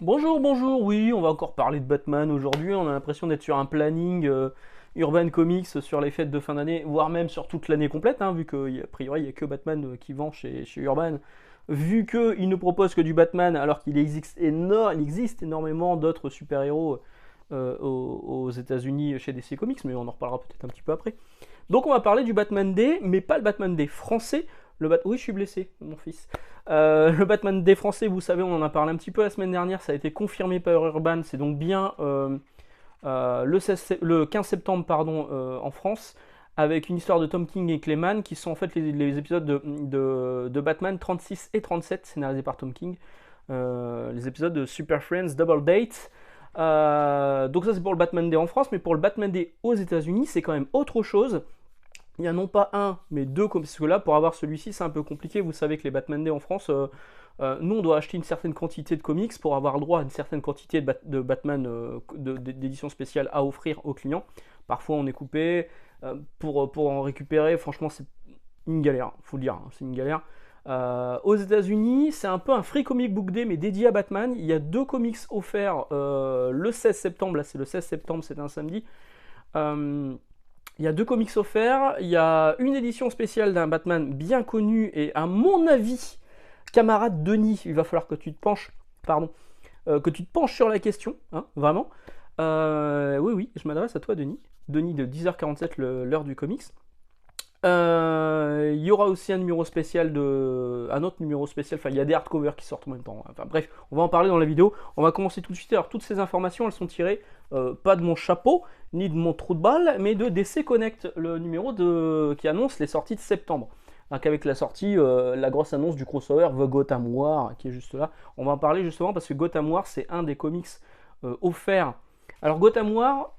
Bonjour, bonjour, oui, on va encore parler de Batman aujourd'hui. On a l'impression d'être sur un planning Urban Comics sur les fêtes de fin d'année, voire même sur toute l'année complète, hein, vu qu'a priori il n'y a que Batman qui vend chez Urban. Vu qu'il ne propose que du Batman, alors il existe énormément d'autres super-héros aux États-Unis chez DC Comics, mais on en reparlera peut-être un petit peu après. Donc on va parler du Batman Day, mais pas le Batman Day français. Oui, je suis blessé, mon fils. Le Batman des Français, vous savez, on en a parlé un petit peu la semaine dernière, ça a été confirmé par Urban, c'est donc bien le 15 septembre pardon, en France, avec une histoire de Tom King et Clayman, qui sont en fait les épisodes de Batman 36 et 37, scénarisés par Tom King, les épisodes de Super Friends Double Date. Donc ça c'est pour le Batman Day en France, mais pour le Batman Day aux États-Unis, c'est quand même autre chose. Il n'y a non pas un, mais deux, parce que là, pour avoir celui-ci, c'est un peu compliqué. Vous savez que les Batman Day en France, nous, on doit acheter une certaine quantité de comics pour avoir le droit à une certaine quantité de Batman d'édition spéciale à offrir aux clients. Parfois, on est coupé. Pour en récupérer, franchement, c'est une galère, faut le dire, hein, c'est une galère. Aux États-Unis, c'est un peu un free comic book day, mais dédié à Batman. Il y a deux comics offerts le 16 septembre. Là, c'est le 16 septembre, c'est un samedi. Euh, il y a deux comics offerts, il y a une édition spéciale d'un Batman bien connu et à mon avis, camarade Denis, il va falloir que tu te penches, pardon, que tu te penches sur la question, hein, vraiment. Oui, oui, je m'adresse à toi Denis. Denis de 10h47, l'heure du comics. Il y aura aussi un autre numéro spécial, enfin il y a des hardcovers qui sortent en même temps. Enfin bref, on va en parler dans la vidéo. On va commencer tout de suite. Alors toutes ces informations, elles sont tirées pas de mon chapeau, ni de mon trou de balle, mais de DC Connect, le numéro qui annonce les sorties de septembre. Donc avec la sortie, la grosse annonce du crossover The Gotham War, qui est juste là. On va en parler justement parce que Gotham War, c'est un des comics offerts. Alors Gotham War,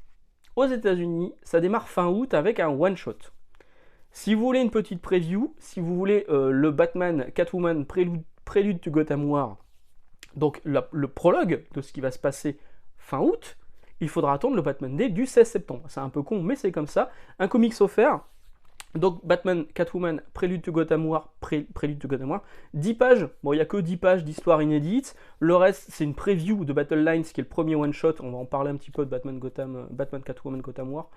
aux États-Unis, ça démarre fin août avec un one-shot. Si vous voulez une petite preview, si vous voulez le Batman Catwoman Prélude to Gotham War, donc le prologue de ce qui va se passer fin août, il faudra attendre le Batman Day du 16 septembre. C'est un peu con, mais c'est comme ça. Un comics offert. Donc Batman Catwoman Prélude to Gotham War, Prélude to Gotham War, 10 pages. Bon, il n'y a que 10 pages d'histoire inédite. Le reste, c'est une preview de Battle Lines, qui est le premier one-shot. On va en parler un petit peu de Batman Catwoman Gotham War.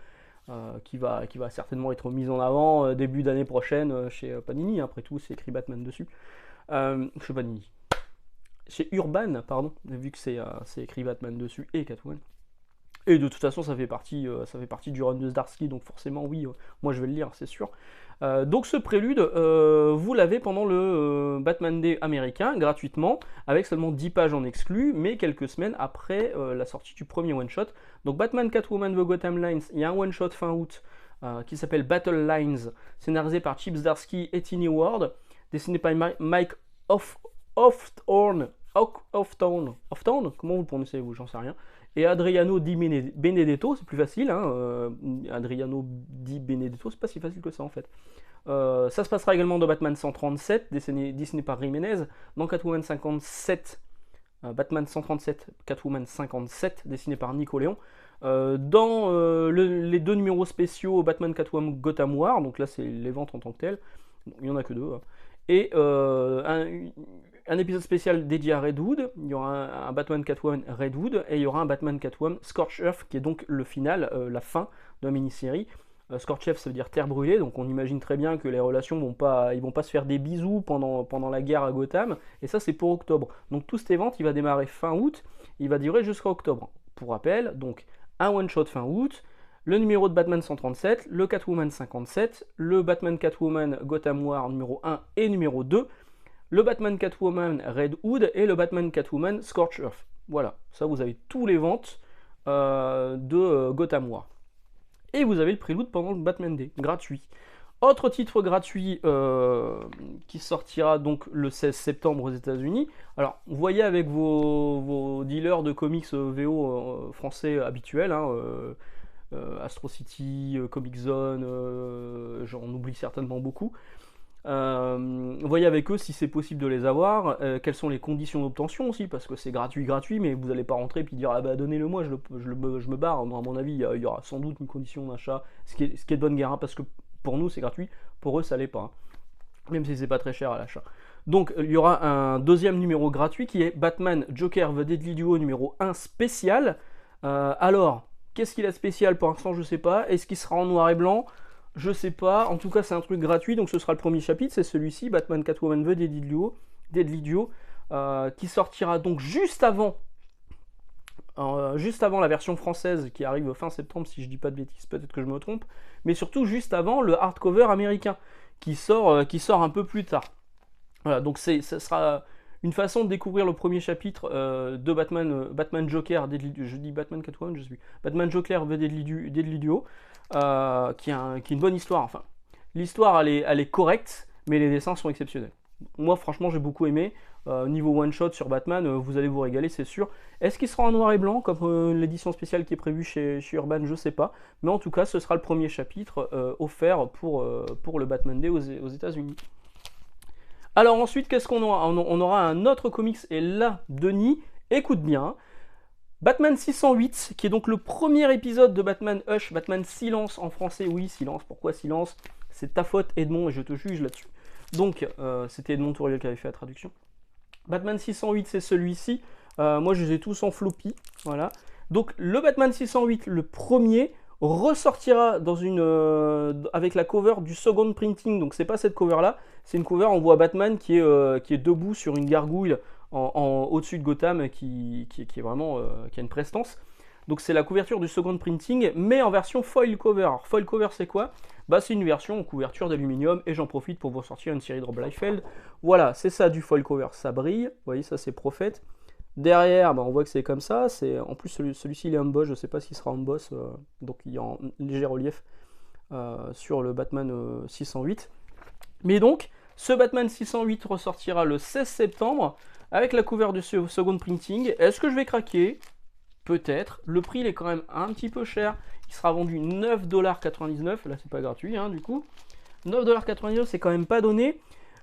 Qui va certainement être mise en avant début d'année prochaine chez Panini. Après tout, c'est écrit Batman dessus. Chez Panini. Chez Urban, pardon, vu que c'est écrit Batman dessus et Catwoman. Et de toute façon, ça fait partie du run de Zdarsky, donc forcément, oui, moi je vais le lire, c'est sûr. Donc ce prélude, vous l'avez pendant le Batman Day américain, gratuitement, avec seulement 10 pages en exclu, mais quelques semaines après la sortie du premier one-shot. Donc Batman Catwoman The Gotham Lines, il y a un one-shot fin août qui s'appelle Battle Lines, scénarisé par Chip Zdarsky et Tiny Ward, dessiné par Mike Off-Town, comment vous le prononcez vous, j'en sais rien, et Adriano Di Benedetto, c'est plus facile, hein, Adriano Di Benedetto, c'est pas si facile que ça en fait. Ça se passera également dans Batman 137, dessiné par Jiménez, dans Catwoman 57, Batman 137, Catwoman 57, dessiné par Nico Léon, dans les deux numéros spéciaux Batman Catwoman Gotham War, donc là c'est les ventes en tant que telles, il n'y en a que deux, hein. Et un épisode spécial dédié à Redwood, il y aura un Batman Catwoman Redwood, et il y aura un Batman Catwoman Scorched Earth, qui est donc le final, la fin de la mini-série. Scorched Earth, ça veut dire terre brûlée, donc on imagine très bien que les relations ils vont pas se faire des bisous pendant la guerre à Gotham, et ça c'est pour octobre. Donc tout cet event, il va démarrer fin août, il va durer jusqu'à octobre. Pour rappel, donc un one-shot fin août, le numéro de Batman 137, le Catwoman 57, le Batman Catwoman Gotham War numéro 1 et numéro 2, le Batman Catwoman Red Hood et le Batman Catwoman Scorched Earth. Voilà, ça vous avez tous les ventes de Gotham War. Et vous avez le prélude pendant le Batman Day, gratuit. Autre titre gratuit qui sortira donc le 16 septembre aux États-Unis. Alors, vous voyez avec vos dealers de comics VO français habituels, hein, Astro City, Comic Zone, j'en oublie certainement beaucoup. Voyez avec eux si c'est possible de les avoir, quelles sont les conditions d'obtention aussi, parce que c'est gratuit, mais vous n'allez pas rentrer et puis dire ah bah donnez-le moi, je me barre. Non, à mon avis, il y aura sans doute une condition d'achat, ce qui est de bonne guerre, hein, parce que pour nous c'est gratuit, pour eux ça l'est pas, hein, même si c'est pas très cher à l'achat. Donc il y aura un deuxième numéro gratuit qui est Batman Joker The Deadly Duo numéro 1 spécial. Alors, qu'est-ce qu'il a de spécial pour l'instant, je sais pas. Est-ce qu'il sera en noir et blanc? Je sais pas. En tout cas, c'est un truc gratuit, donc ce sera le premier chapitre, c'est celui-ci, Batman Catwoman The Deadly Duo, qui sortira donc juste avant la version française qui arrive fin septembre, si je dis pas de bêtises, peut-être que je me trompe, mais surtout juste avant le hardcover américain qui sort un peu plus tard. Voilà, donc ça sera une façon de découvrir le premier chapitre de Batman Joker, je dis Batman Catwoman, je suis Batman Joker The Deadly Duo, qui est une bonne histoire. Enfin, l'histoire elle est correcte, mais les dessins sont exceptionnels. Moi, franchement, j'ai beaucoup aimé. Niveau one shot sur Batman, vous allez vous régaler, c'est sûr. Est-ce qu'il sera en noir et blanc comme l'édition spéciale qui est prévue chez Urban? Je sais pas, mais en tout cas, ce sera le premier chapitre offert pour le Batman Day aux États-Unis. Alors ensuite, qu'est-ce qu'on aura? On aura un autre comics, et là, Denis, écoute bien. Batman 608, qui est donc le premier épisode de Batman Hush, Batman Silence en français. Oui, Silence, pourquoi Silence? C'est ta faute, Edmond, et je te juge là-dessus. Donc, c'était Edmond Touriel qui avait fait la traduction. Batman 608, c'est celui-ci. Moi, je les ai tous en floppy. Voilà. Donc, le Batman 608, le premier, ressortira avec la cover du second printing. Donc, c'est pas cette cover-là. C'est une cover, on voit Batman qui est debout sur une gargouille au-dessus de Gotham, qui est vraiment qui a une prestance. Donc, c'est la couverture du second printing, mais en version foil cover. Alors, foil cover, c'est quoi? Bah, c'est une version en couverture d'aluminium, et j'en profite pour vous sortir une série de Rob Liefeld. Voilà, c'est ça du foil cover, ça brille. Vous voyez, ça c'est Prophet. Derrière, bah, on voit que c'est comme ça. En plus, celui-ci il est emboss, je ne sais pas s'il sera emboss, donc il est en léger relief sur le Batman 608. Mais donc, ce Batman 608 ressortira le 16 septembre avec la couverture du second printing. Est-ce que je vais craquer? Peut-être. Le prix il est quand même un petit peu cher. Il sera vendu 9,99$. Là, c'est pas gratuit, hein, du coup. 9,99$, c'est quand même pas donné.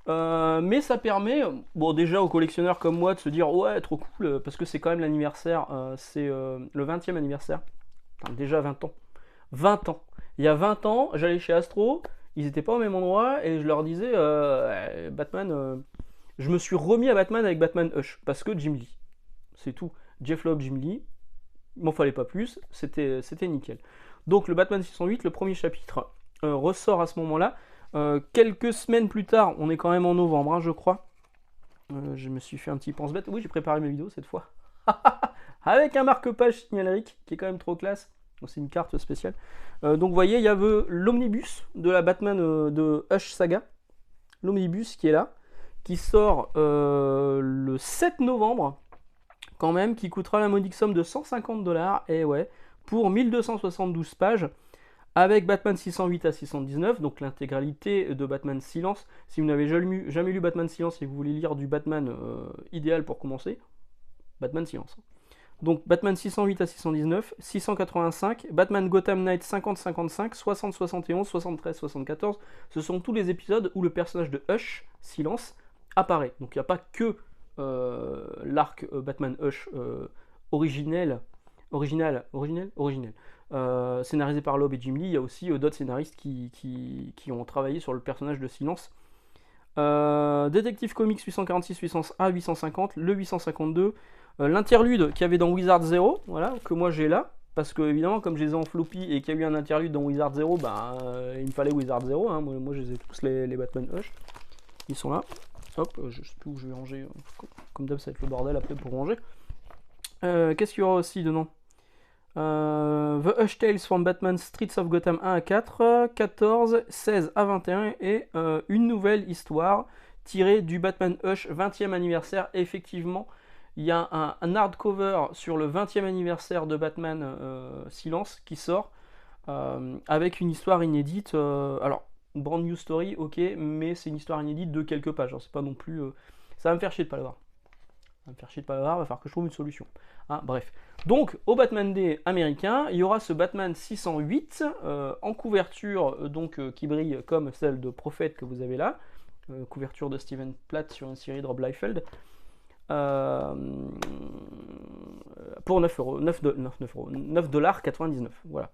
Mais ça permet, bon, déjà aux collectionneurs comme moi de se dire ouais, trop cool, parce que c'est quand même l'anniversaire, c'est le 20e anniversaire. Enfin, déjà 20 ans. 20 ans. Il y a 20 ans, j'allais chez Astro, ils étaient pas au même endroit, et je leur disais Batman. Je me suis remis à Batman avec Batman Hush, parce que Jim Lee. C'est tout. Jeff Loeb, Jim Lee. Il m'en fallait pas plus, c'était nickel. Donc le Batman 608, le premier chapitre, ressort à ce moment-là. Quelques semaines plus tard, on est quand même en novembre, hein, je crois. Je me suis fait un petit pense-bête. Oui, j'ai préparé mes vidéos cette fois. Avec un marque-page signalerique, qui est quand même trop classe. C'est une carte spéciale. Donc vous voyez, il y a l'omnibus de la Batman de Hush Saga. L'omnibus qui est là, qui sort le 7 novembre. Quand même, qui coûtera la modique somme de 150$, et ouais, pour 1272 pages, avec Batman 608 à 619, donc l'intégralité de Batman Silence. Si vous n'avez jamais lu Batman Silence et que vous voulez lire du Batman idéal pour commencer, Batman Silence. Donc Batman 608 à 619, 685, Batman Gotham Knight 50-55, 60-71, 73-74, ce sont tous les épisodes où le personnage de Hush, Silence, apparaît. Donc il n'y a pas que l'arc Batman Hush originel, scénarisé par Loeb et Jim Lee. Il y a aussi d'autres scénaristes qui ont travaillé sur le personnage de Silence. Detective Comics 846, 850, le 852, l'interlude qu'il y avait dans Wizard Zero, voilà, que moi j'ai là, parce que évidemment comme je les ai en floppy et qu'il y a eu un interlude dans Wizard Zero, il me fallait Wizard Zero, hein. Moi je les ai tous les Batman Hush, ils sont là. Hop, je sais plus où je vais ranger. Comme d'hab, ça va être le bordel après pour ranger. Qu'est-ce qu'il y aura aussi dedans? The Hush Tales from Batman Streets of Gotham 1 à 4, 14, 16 à 21, et une nouvelle histoire tirée du Batman Hush 20e anniversaire. Et effectivement, il y a un hardcover sur le 20e anniversaire de Batman Silence qui sort avec une histoire inédite. Alors, brand new story, ok, mais c'est une histoire inédite de quelques pages. Alors, c'est pas non plus. Ça va me faire chier de pas l'avoir. Va falloir que je trouve une solution. Hein, bref. Donc, au Batman Day américain, il y aura ce Batman 608 en couverture qui brille comme celle de Prophet que vous avez là. Couverture de Steven Platt sur une série de Rob Liefeld. Pour 9,99$. Voilà.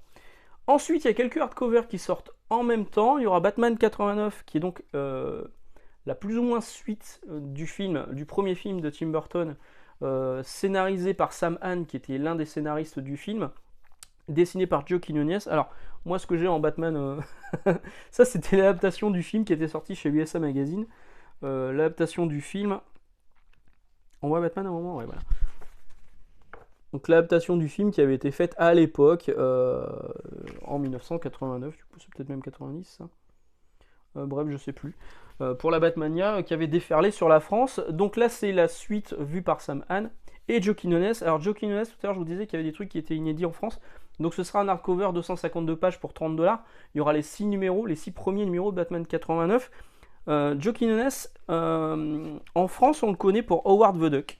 Ensuite, il y a quelques hardcovers qui sortent en même temps. Il y aura Batman 89, qui est donc la plus ou moins suite du premier film de Tim Burton, scénarisé par Sam Hahn, qui était l'un des scénaristes du film, dessiné par Joe Quinones. Alors, moi, ce que j'ai en Batman, ça, c'était l'adaptation du film qui était sorti chez USA Magazine. L'adaptation du film. On voit Batman à un moment, ouais, voilà. Donc, l'adaptation du film qui avait été faite à l'époque, en 1989, du coup, c'est peut-être même 90, ça. Bref, je sais plus. Pour la Batmania, qui avait déferlé sur la France. Donc là, c'est la suite vue par Sam Hahn et Joe Quinones. Alors, Joe Quinones, tout à l'heure, je vous disais qu'il y avait des trucs qui étaient inédits en France. Donc ce sera un hardcover 252 pages pour 30$. Il y aura les 6 numéros, les 6 premiers numéros de Batman 89. Joe Quinones, en France, on le connaît pour Howard the Duck.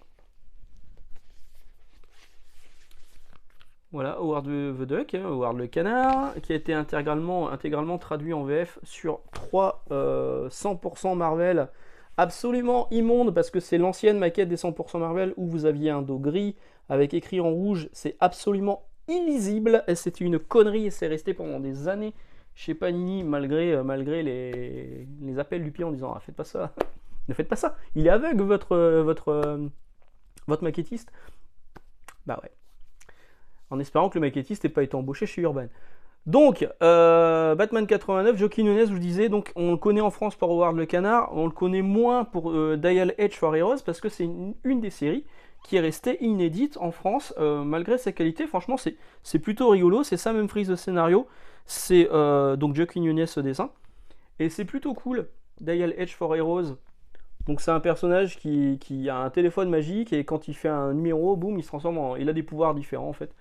Voilà, Howard the Duck, Howard le canard, qui a été intégralement traduit en VF sur 3 100% Marvel, absolument immonde, parce que c'est l'ancienne maquette des 100% Marvel, où vous aviez un dos gris, avec écrit en rouge, c'est absolument illisible, et c'était une connerie, et c'est resté pendant des années chez Panini, malgré les appels du pied en disant « Ah, faites pas ça, ne faites pas ça, il est aveugle votre maquettiste ». Bah ouais. En espérant que le maquettiste n'ait pas été embauché chez Urban. Donc, Batman 89, Joe Quinones, je vous disais, donc on le connaît en France par Howard le Canard, on le connaît moins pour Dial H for Heroes, parce que c'est une des séries qui est restée inédite en France, malgré sa qualité. Franchement, c'est plutôt rigolo, c'est Sam Humphries au scénario, c'est donc Joe Quinones au dessin, et c'est plutôt cool. Dial H for Heroes, donc c'est un personnage qui a un téléphone magique, et quand il fait un numéro, boum, il se transforme en... Il a des pouvoirs différents en fait.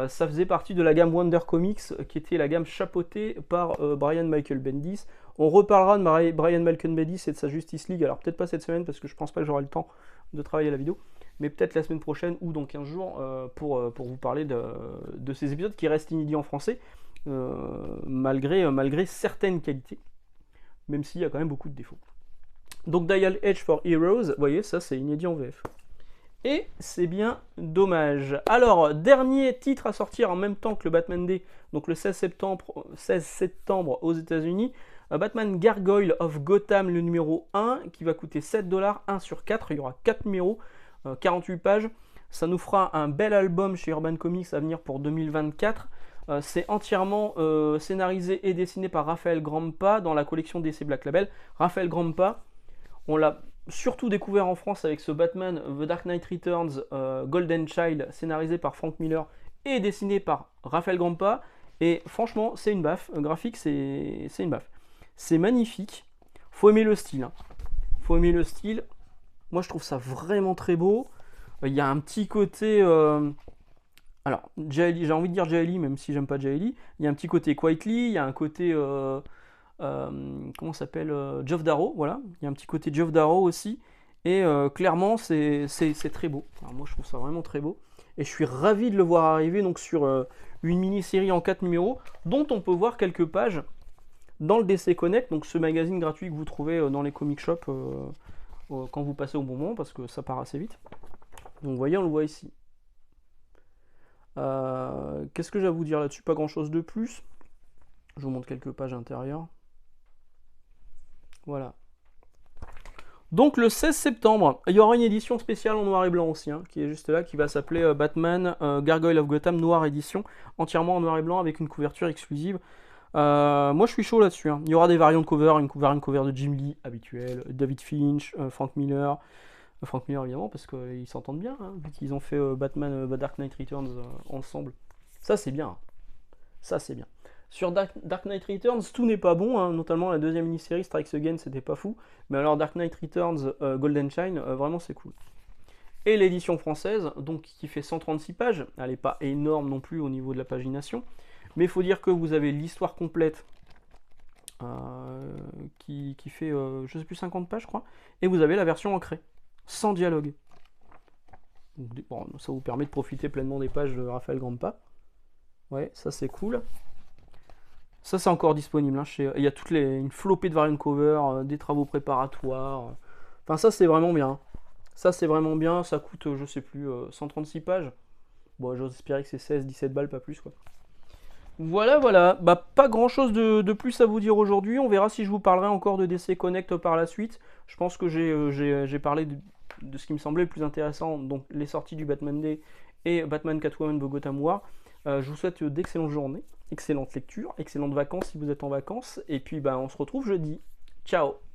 Ça faisait partie de la gamme Wonder Comics, qui était la gamme chapeautée par Brian Michael Bendis. On reparlera de Brian Michael Bendis et de sa Justice League, alors peut-être pas cette semaine, parce que je pense pas que j'aurai le temps de travailler à la vidéo, mais peut-être la semaine prochaine, ou dans 15 jours, pour vous parler de ces épisodes qui restent inédits en français, malgré certaines qualités, même s'il y a quand même beaucoup de défauts. Donc Dial H for Heroes, vous voyez, ça c'est inédit en VF. Et c'est bien dommage. Alors, dernier titre à sortir en même temps que le Batman Day, donc le 16 septembre aux États-Unis, Batman Gargoyle of Gotham, le numéro 1, qui va coûter 7$, 1 sur 4. Il y aura 4 numéros, 48 pages. Ça nous fera un bel album chez Urban Comics à venir pour 2024. C'est entièrement scénarisé et dessiné par Raphaël Grampa dans la collection DC Black Label. Raphaël Grampa, on l'a surtout découvert en France avec ce Batman The Dark Knight Returns Golden Child, scénarisé par Frank Miller et dessiné par Raphaël Grampa. Et franchement, c'est une baffe. Graphique, c'est une baffe. C'est magnifique. Faut aimer le style. Hein. Faut aimer le style. Moi, je trouve ça vraiment très beau. Il y a un petit côté... Alors, j'ai envie de dire Jaeli, même si j'aime pas Jaeli. Il y a un petit côté Quietly, il y a un côté... comment s'appelle Geoff Darrow, voilà. Il y a un petit côté Geoff Darrow aussi. Et clairement, c'est très beau. Alors, moi, je trouve ça vraiment très beau. Et je suis ravi de le voir arriver donc, sur une mini-série en 4 numéros, dont on peut voir quelques pages dans le DC Connect, donc ce magazine gratuit que vous trouvez dans les comic shops quand vous passez au bon moment, parce que ça part assez vite. Donc vous voyez, on le voit ici. Qu'est-ce que j'ai à vous dire là-dessus? Pas grand-chose de plus. Je vous montre quelques pages intérieures. Voilà. Donc le 16 septembre, il y aura une édition spéciale en noir et blanc aussi, hein, qui est juste là, qui va s'appeler Batman Gargoyle of Gotham Noir Édition, entièrement en noir et blanc avec une couverture exclusive. Moi je suis chaud là-dessus. Hein. Il y aura des variantes de cover, une cover de Jim Lee habituelle, David Finch, Frank Miller. Frank Miller évidemment, parce qu'ils s'entendent bien, hein, vu qu'ils ont fait Batman The Dark Knight Returns ensemble. Ça c'est bien. Ça c'est bien. Sur Dark Knight Returns, tout n'est pas bon, hein, notamment la deuxième mini-série Strikes Again, c'était pas fou. Mais alors Dark Knight Returns Golden Shine, vraiment c'est cool. Et l'édition française, donc qui fait 136 pages, elle n'est pas énorme non plus au niveau de la pagination, mais il faut dire que vous avez l'histoire complète qui fait, je sais plus, 50 pages, je crois, et vous avez la version ancrée, sans dialogue. Bon, ça vous permet de profiter pleinement des pages de Raphaël Grampa. Ouais, ça c'est cool. Ça c'est encore disponible, hein, il y a une flopée de variant cover, des travaux préparatoires. Enfin ça c'est vraiment bien. Ça c'est vraiment bien, ça coûte je sais plus 136 pages. Bon j'ose espérer que c'est 16-17 balles, pas plus quoi. Voilà, voilà. Bah, pas grand chose de plus à vous dire aujourd'hui. On verra si je vous parlerai encore de DC Connect par la suite. Je pense que j'ai parlé de ce qui me semblait le plus intéressant, donc les sorties du Batman Day et Batman Catwoman The Gotham War. Je vous souhaite d'excellentes journées, excellentes lectures, excellentes vacances si vous êtes en vacances. Et puis bah, on se retrouve jeudi. Ciao!